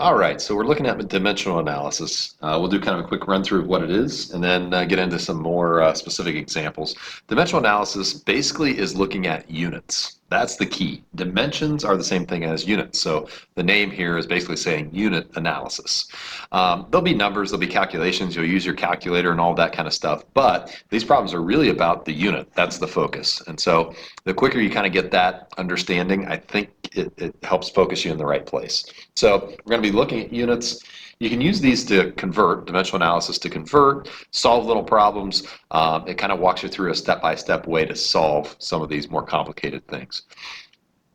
All right, so we're looking at dimensional analysis. We'll do kind of a quick run through of what it is and then get into some more specific examples. Dimensional analysis basically is looking at units. That's the key. Dimensions are the same thing as units. So the name here is basically saying unit analysis. There'll be numbers, there'll be calculations, you'll use your calculator and all that kind of stuff, but these problems are really about the unit. That's the focus. And so the quicker you kind of get that understanding, I think it helps focus you in the right place. So we're going to be looking at units. You can use these to convert, dimensional analysis to convert, solve little problems. It kind of walks you through a step-by-step way to solve some of these more complicated things.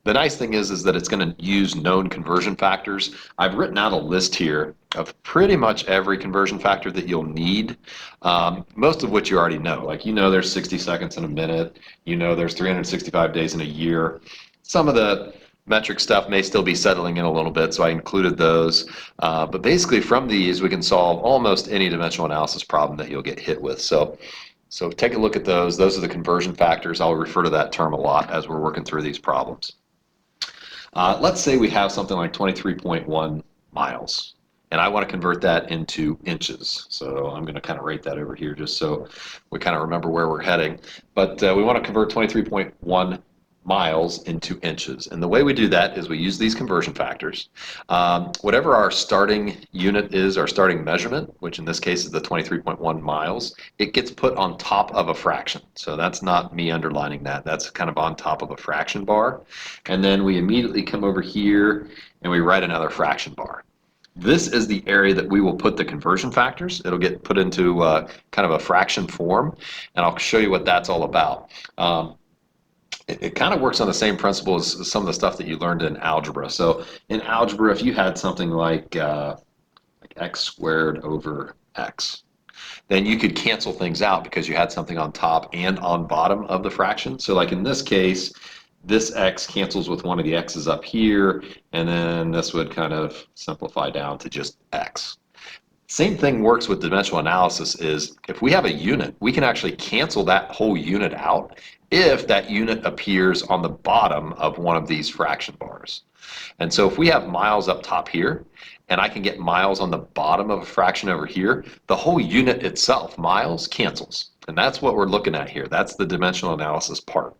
The nice thing is that it's going to use known conversion factors. I've written out a list here of pretty much every conversion factor that you'll need, most of which you already know. Like, you know, there's 60 seconds in a minute. You know, there's 365 days in a year. Some of the metric stuff may still be settling in a little bit, so I included those. But basically from these, we can solve almost any dimensional analysis problem that you'll get hit with. So take a look at those. Those are the conversion factors. I'll refer to that term a lot as we're working through these problems. Let's say we have something like 23.1 miles, and I want to convert that into inches. So I'm going to kind of write that over here just so we kind of remember where we're heading. But we want to convert 23.1 miles into inches. And the way we do that is we use these conversion factors. Whatever our starting unit is, our starting measurement, which in this case is the 23.1 miles, it gets put on top of a fraction. So that's not me underlining that. That's kind of on top of a fraction bar. And then we immediately come over here and we write another fraction bar. This is the area that we will put the conversion factors. It'll get put into kind of a fraction form, and I'll show you what that's all about. It kind of works on the same principle as some of the stuff that you learned in algebra. So in algebra, if you had something like x squared over x, then you could cancel things out because you had something on top and on bottom of the fraction. So like in this case, this x cancels with one of the x's up here, and then this would kind of simplify down to just x. Same thing works with dimensional analysis is if we have a unit, we can actually cancel that whole unit out if that unit appears on the bottom of one of these fraction bars. And so if we have miles up top here, and I can get miles on the bottom of a fraction over here, the whole unit itself, miles, cancels. And that's what we're looking at here. That's the dimensional analysis part.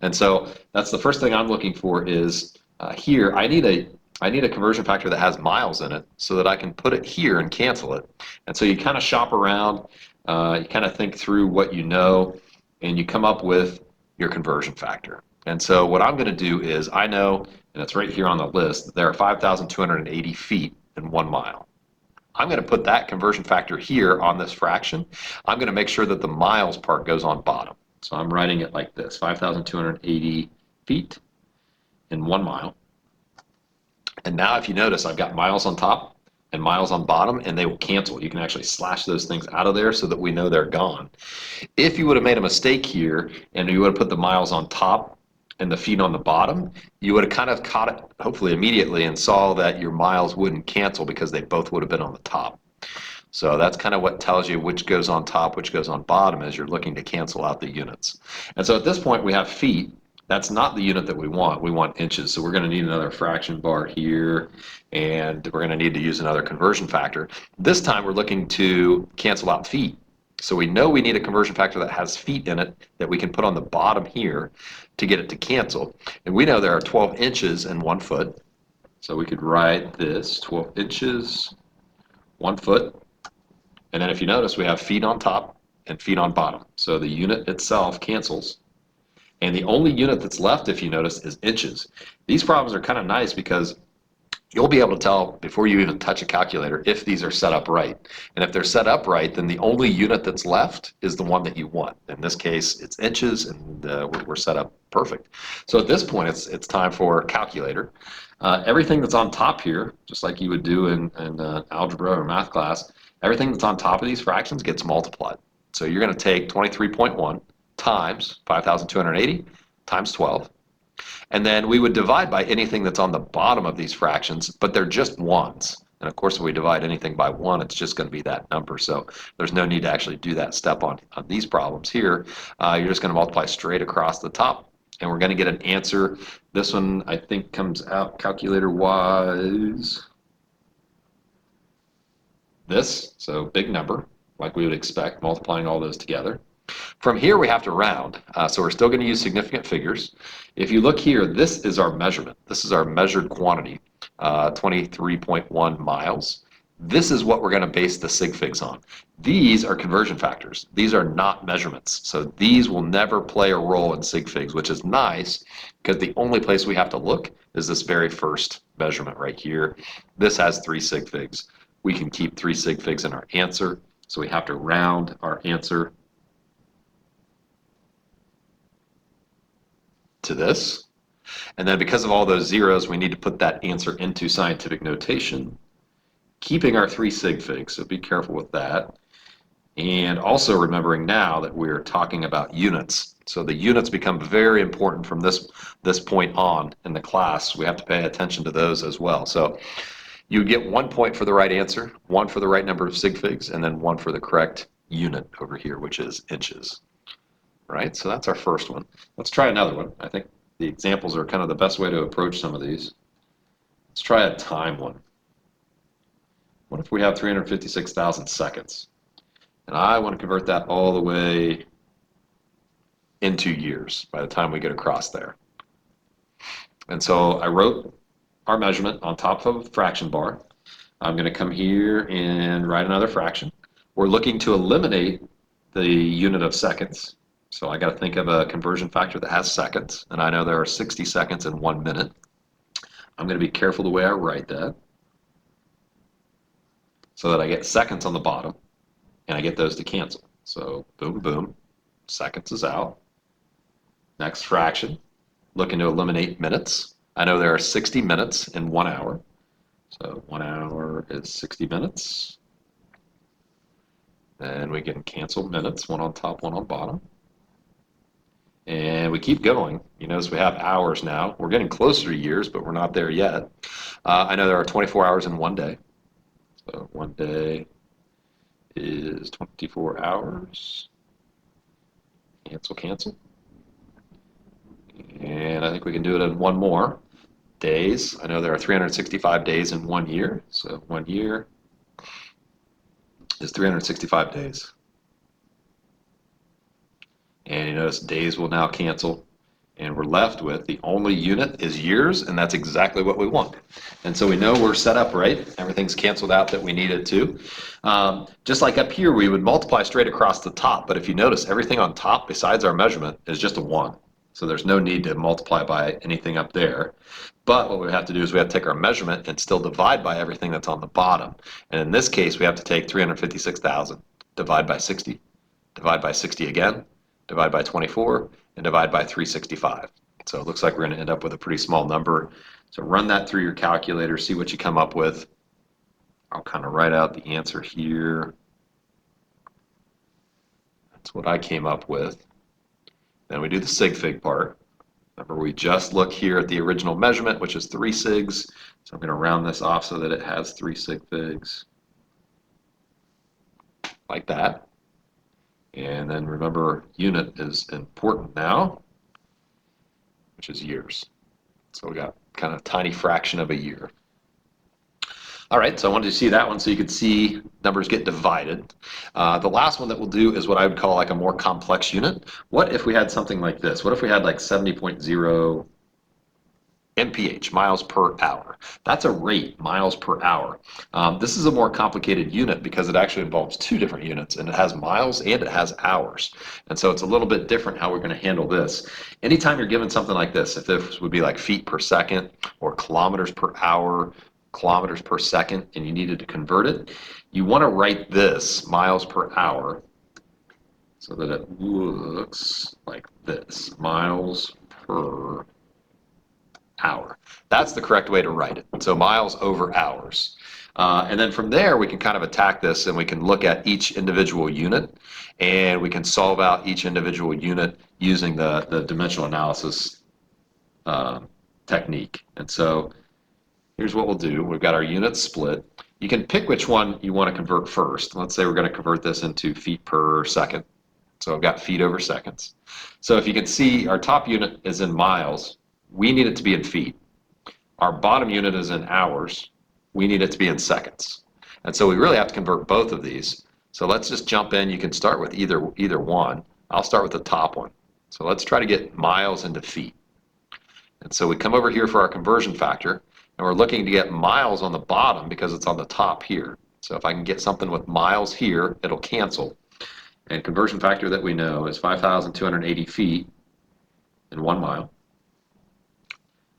And so that's the first thing I'm looking for is here, I need a conversion factor that has miles in it so that I can put it here and cancel it. And so you kind of shop around, you kind of think through what you know, and you come up with your conversion factor. And so what I'm going to do is I know, and it's right here on the list, that there are 5,280 feet in 1 mile. I'm going to put that conversion factor here on this fraction. I'm going to make sure that the miles part goes on bottom. So I'm writing it like this, 5,280 feet in 1 mile. And now if you notice, I've got miles on top and miles on bottom, and they will cancel. You can actually slash those things out of there so that we know they're gone. If you would have made a mistake here and you would have put the miles on top and the feet on the bottom, you would have kind of caught it hopefully immediately and saw that your miles wouldn't cancel because they both would have been on the top. So that's kind of what tells you which goes on top, which goes on bottom as you're looking to cancel out the units. And so at this point we have feet. That's not the unit that we want. We want inches. So we're going to need another fraction bar here, and we're going to need to use another conversion factor. This time we're looking to cancel out feet. So we know we need a conversion factor that has feet in it that we can put on the bottom here to get it to cancel. And we know there are 12 inches in 1 foot. So we could write this 12 inches, 1 foot. And then if you notice, we have feet on top and feet on bottom. So the unit itself cancels. And the only unit that's left, if you notice, is inches. These problems are kind of nice because you'll be able to tell before you even touch a calculator if these are set up right. And if they're set up right, then the only unit that's left is the one that you want. In this case, it's inches, and we're set up perfect. So at this point, it's time for calculator. Everything that's on top here, just like you would do in algebra or math class, everything that's on top of these fractions gets multiplied. So you're going to take 23.1 times 5,280 times 12. And then we would divide by anything that's on the bottom of these fractions, but they're just ones. And of course, if we divide anything by 1, it's just going to be that number. So there's no need to actually do that step on these problems here. You're just going to multiply straight across the top, and we're going to get an answer. This one, I think, comes out calculator-wise this, so big number, like we would expect, multiplying all those together. From here, we have to round, so we're still going to use significant figures. If you look here, this is our measurement. This is our measured quantity, 23.1 miles. This is what we're going to base the sig figs on. These are conversion factors. These are not measurements. So these will never play a role in sig figs, which is nice because the only place we have to look is this very first measurement right here. This has 3 sig figs. We can keep 3 sig figs in our answer, so we have to round our answer to this. And then because of all those zeros, we need to put that answer into scientific notation, keeping our 3 sig figs, so be careful with that. And also remembering now that we're talking about units. So the units become very important from this point on in the class. We have to pay attention to those as well. So you get 1 point for the right answer, 1 for the right number of sig figs, and then 1 for the correct unit over here, which is inches. Right, so that's our first one. Let's try another one. I think the examples are kind of the best way to approach some of these. Let's try a time one. What if we have 356,000 seconds? And I want to convert that all the way into years by the time we get across there. And so I wrote our measurement on top of a fraction bar. I'm going to come here and write another fraction. We're looking to eliminate the unit of seconds. So I got to think of a conversion factor that has seconds, and I know there are 60 seconds in 1 minute. I'm going to be careful the way I write that so that I get seconds on the bottom, and I get those to cancel. So boom, boom, seconds is out. Next fraction, looking to eliminate minutes. I know there are 60 minutes in 1 hour. So 1 hour is 60 minutes. And we can cancel minutes, 1 on top, 1 on bottom. And we keep going. You notice we have hours now. We're getting closer to years, but we're not there yet. I know there are 24 hours in 1 day. So 1 day is 24 hours. Cancel, cancel. And I think we can do it in 1 more. Days. I know there are 365 days in 1 year. So 1 year is 365 days. And you notice days will now cancel, and we're left with the only unit is years, and that's exactly what we want. And so we know we're set up right. Everything's canceled out that we need it to. Just like up here, we would multiply straight across the top, but if you notice, everything on top besides our measurement is just a 1. So there's no need to multiply by anything up there. But what we have to do is we have to take our measurement and still divide by everything that's on the bottom. And in this case, we have to take 356,000, divide by 60, divide by 60 again, divide by 24, and divide by 365. So it looks like we're going to end up with a pretty small number. So run that through your calculator, see what you come up with. I'll kind of write out the answer here. That's what I came up with. Then we do the sig fig part. Remember, we just look here at the original measurement, which is 3 sigs. So I'm going to round this off so that it has 3 sig figs. Like that. And then remember, unit is important now, which is years. So we got kind of a tiny fraction of a year. All right, so I wanted to see that one so you could see numbers get divided. The last one that we'll do is what I would call like a more complex unit. What if we had something like this? What if we had like 70.0 mph, miles per hour? That's a rate, miles per hour. This is a more complicated unit because it actually involves 2 different units, and it has miles and it has hours. And so it's a little bit different how we're going to handle this. Anytime you're given something like this, if this would be like feet per second or kilometers per hour, kilometers per second, and you needed to convert it, you want to write this miles per hour so that it looks like this, miles per hour. That's the correct way to write it. So miles over hours. And then from there, we can kind of attack this, and we can look at each individual unit, and we can solve out each individual unit using the dimensional analysis technique. And so here's what we'll do. We've got our units split. You can pick which one you want to convert first. Let's say we're going to convert this into feet per second. So I've got feet over seconds. So if you can see, our top unit is in miles. We need it to be in feet. Our bottom unit is in hours. We need it to be in seconds. And so we really have to convert both of these. So let's just jump in. You can start with either one. I'll start with the top one. So let's try to get miles into feet. And so we come over here for our conversion factor, and we're looking to get miles on the bottom because it's on the top here. So if I can get something with miles here, it'll cancel. And conversion factor that we know is 5,280 feet in 1 mile.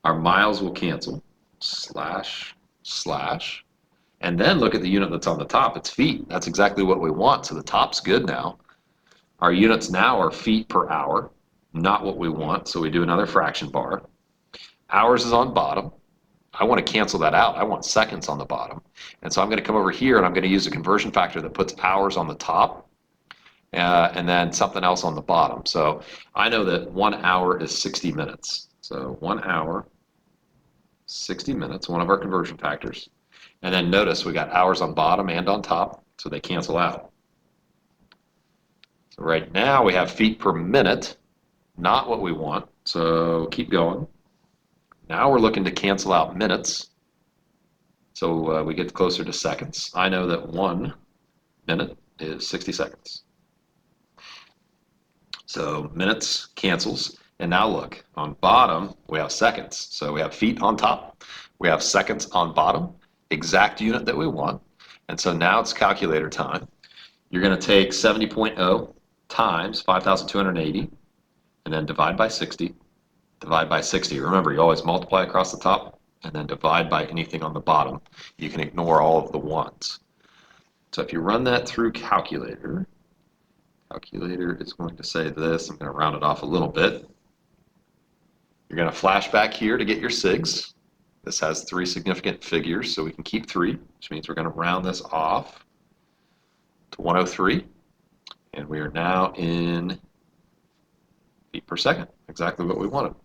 Our miles will cancel, slash, slash. And then look at the unit that's on the top. It's feet. That's exactly what we want. So the top's good now. Our units now are feet per hour, not what we want. So we do another fraction bar. Hours is on bottom. I want to cancel that out. I want seconds on the bottom. And so I'm going to come over here and I'm going to use a conversion factor that puts hours on the top and then something else on the bottom. So I know that 1 hour is 60 minutes. So 1 hour, 60 minutes, one of our conversion factors. And then notice we got hours on bottom and on top, so they cancel out. So right now we have feet per minute, not what we want. So keep going. Now we're looking to cancel out minutes. So we get closer to seconds. I know that 1 minute is 60 seconds. So minutes cancels. And now look, on bottom, we have seconds. So we have feet on top, we have seconds on bottom, exact unit that we want. And so now it's calculator time. You're going to take 70.0 times 5,280 and then divide by 60. Divide by 60. Remember, you always multiply across the top and then divide by anything on the bottom. You can ignore all of the ones. So if you run that through calculator is going to say this. I'm going to round it off a little bit. You're going to flash back here to get your SIGs. This has 3 significant figures, so we can keep 3, which means we're going to round this off to 103. And we are now in feet per second, exactly what we wanted.